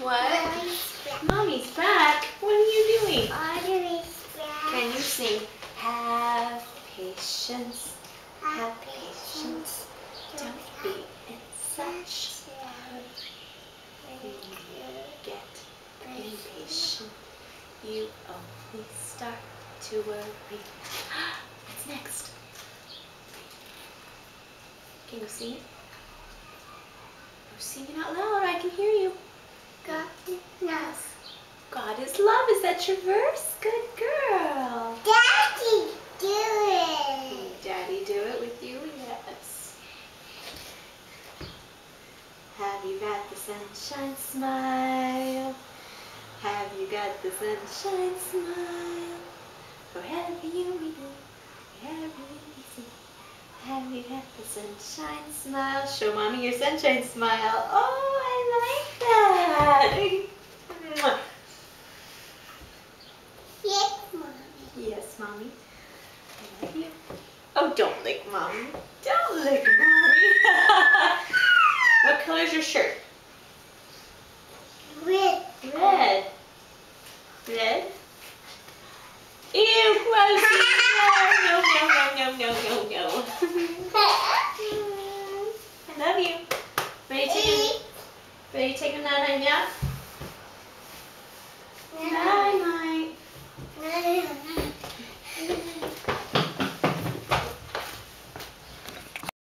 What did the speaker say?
What? Mommy's back. What are you doing? Mommy's back. Can you sing, have patience, have patience, don't be in such a hurry. When you get impatient, you only start to worry. What's next? Can you sing it? You're singing out loud, I can hear you. God is love. God is love. Is that your verse? Good girl. Daddy, do it. Daddy, do it with you? Yes. Have you got the sunshine smile? Have you got the sunshine smile? Wherever you may go, wherever you may see. Have you got the sunshine smile? Show Mommy your sunshine smile. Oh, I like that. Yes, Mommy. Yes, Mommy. I love you. Oh, don't lick Mommy. Don't lick Mommy. What color is your shirt? Red. Red. Red? Ew, gross. No, no, no, no, no, no, no. I love you. Ready to take a night nap? Night, night.